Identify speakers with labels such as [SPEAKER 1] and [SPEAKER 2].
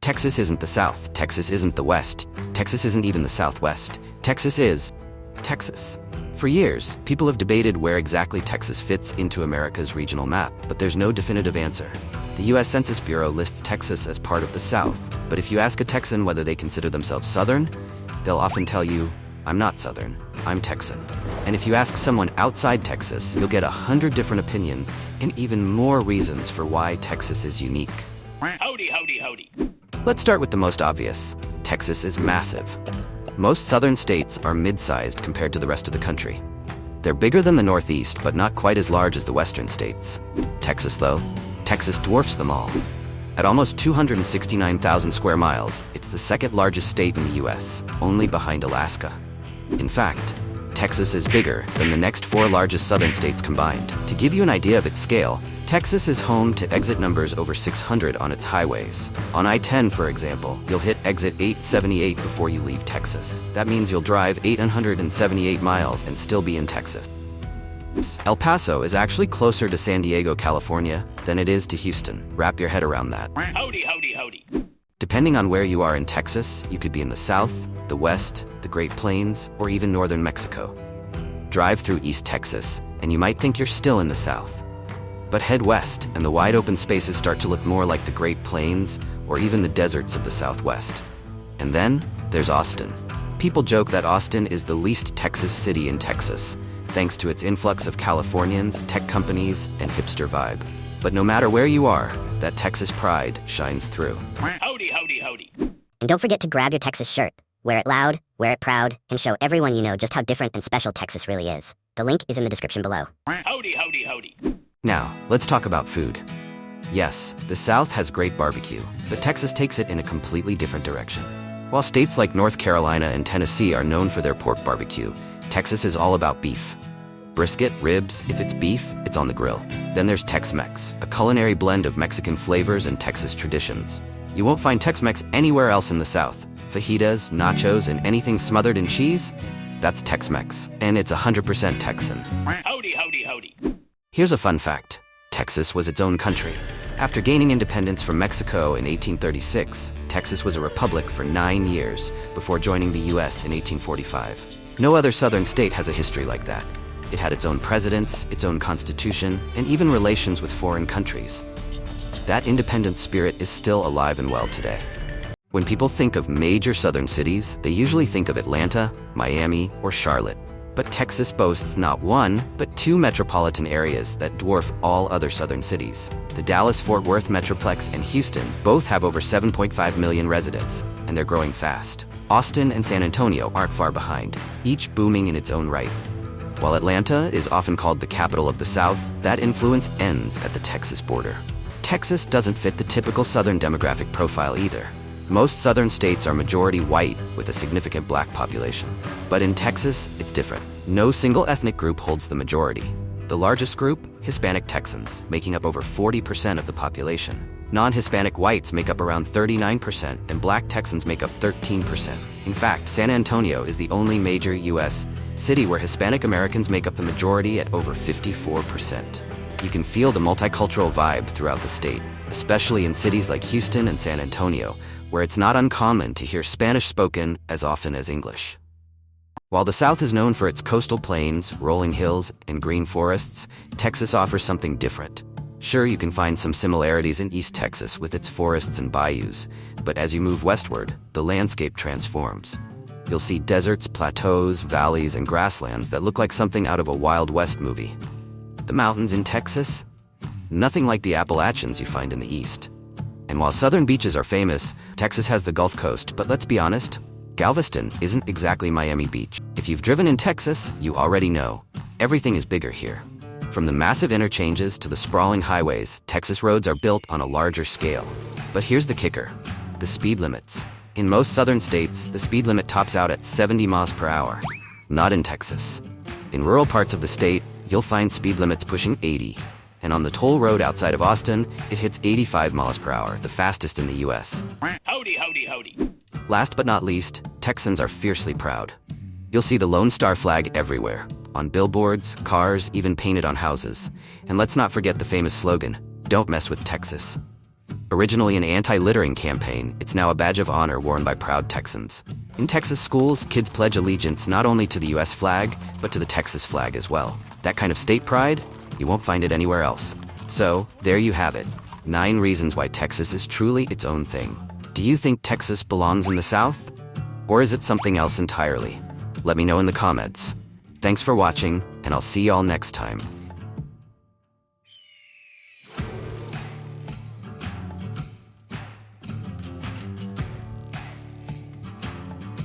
[SPEAKER 1] Texas isn't the South. Texas isn't the West. Texas isn't even the Southwest. Texas is Texas. For years, people have debated where exactly Texas fits into America's regional map, but there's no definitive answer. The U.S. Census Bureau lists Texas as part of the South, but if you ask a Texan whether they consider themselves Southern, they'll often tell you, "I'm not Southern, I'm Texan." And if you ask someone outside Texas, you'll get 100 different opinions and even more reasons for why Texas is unique.
[SPEAKER 2] Howdy, howdy, howdy.
[SPEAKER 1] Let's start with the most obvious. Texas is massive. Most southern states are mid-sized compared to the rest of the country. They're bigger than the Northeast, but not quite as large as the western states. Texas, though, Texas dwarfs them all. At almost 269,000 square miles, it's the second largest state in the U.S., only behind Alaska. In fact, Texas is bigger than the next four largest southern states combined. To give you an idea of its scale, Texas is home to exit numbers over 600 on its highways. On I-10, for example, you'll hit exit 878 before you leave Texas. That means you'll drive 878 miles and still be in Texas. El Paso is actually closer to San Diego, California, than it is to Houston. Wrap your head around that.
[SPEAKER 2] Howdy, howdy, howdy.
[SPEAKER 1] Depending on where you are in Texas, you could be in the South, the West, the Great Plains, or even northern Mexico. Drive through East Texas, and you might think you're still in the South. But head west, and the wide open spaces start to look more like the Great Plains, or even the deserts of the Southwest. And then, there's Austin. People joke that Austin is the least Texas city in Texas, thanks to its influx of Californians, tech companies, and hipster vibe. But no matter where you are, that Texas pride shines through.
[SPEAKER 2] Howdy, howdy, howdy.
[SPEAKER 3] And don't forget to grab your Texas shirt. Wear it loud, wear it proud, and show everyone you know just how different and special Texas really is. The link is in the description below.
[SPEAKER 2] Howdy, howdy, howdy.
[SPEAKER 1] Now, let's talk about food. Yes, the South has great barbecue, but Texas takes it in a completely different direction. While states like North Carolina and Tennessee are known for their pork barbecue, Texas is all about beef. Brisket, ribs, if it's beef, it's on the grill. Then there's Tex-Mex, a culinary blend of Mexican flavors and Texas traditions. You won't find Tex-Mex anywhere else in the South. Fajitas, nachos, and anything smothered in cheese? That's Tex-Mex, and it's 100% Texan.
[SPEAKER 2] Howdy, howdy, howdy.
[SPEAKER 1] Here's a fun fact. Texas was its own country. After gaining independence from Mexico in 1836, Texas was a republic for 9 years before joining the U.S. in 1845. No other southern state has a history like that. It had its own presidents, its own constitution, and even relations with foreign countries. That independence spirit is still alive and well today. When people think of major southern cities, they usually think of Atlanta, Miami, or Charlotte. But Texas boasts not one, but two metropolitan areas that dwarf all other southern cities. The Dallas-Fort Worth Metroplex and Houston both have over 7.5 million residents, and they're growing fast. Austin and San Antonio aren't far behind, each booming in its own right. While Atlanta is often called the capital of the South, that influence ends at the Texas border. Texas doesn't fit the typical southern demographic profile either. Most southern states are majority white with a significant black population. But in Texas, it's different. No single ethnic group holds the majority. The largest group, Hispanic Texans, making up over 40% of the population. Non-Hispanic whites make up around 39%, and black Texans make up 13%. In fact, San Antonio is the only major U.S. city where Hispanic Americans make up the majority at over 54%. You can feel the multicultural vibe throughout the state, especially in cities like Houston and San Antonio, where it's not uncommon to hear Spanish spoken as often as English. While the South is known for its coastal plains, rolling hills, and green forests, Texas offers something different. Sure, you can find some similarities in East Texas with its forests and bayous, but as you move westward, the landscape transforms. You'll see deserts, plateaus, valleys, and grasslands that look like something out of a Wild West movie. The mountains in Texas? Nothing like the Appalachians you find in the East. And while southern beaches are famous, Texas has the Gulf Coast, but let's be honest, Galveston isn't exactly Miami Beach. If you've driven in Texas, you already know. Everything is bigger here. From the massive interchanges to the sprawling highways, Texas roads are built on a larger scale. But here's the kicker: the speed limits. In most southern states, the speed limit tops out at 70 miles per hour. Not in Texas. In rural parts of the state, you'll find speed limits pushing 80. And on the toll road outside of Austin, it hits 85 miles per hour, the fastest in the U.S.
[SPEAKER 2] Howdy, howdy, howdy.
[SPEAKER 1] Last but not least, Texans are fiercely proud. You'll see the Lone Star flag everywhere, on billboards, cars, even painted on houses. And let's not forget the famous slogan, "Don't mess with Texas." Originally an anti-littering campaign, it's now a badge of honor worn by proud Texans. In Texas schools, kids pledge allegiance not only to the US flag, but to the Texas flag as well. That kind of state pride, you won't find it anywhere else. So, there you have it. 9 reasons why Texas is truly its own thing. Do you think Texas belongs in the South? Or is it something else entirely? Let me know in the comments. Thanks for watching, and I'll see y'all next time.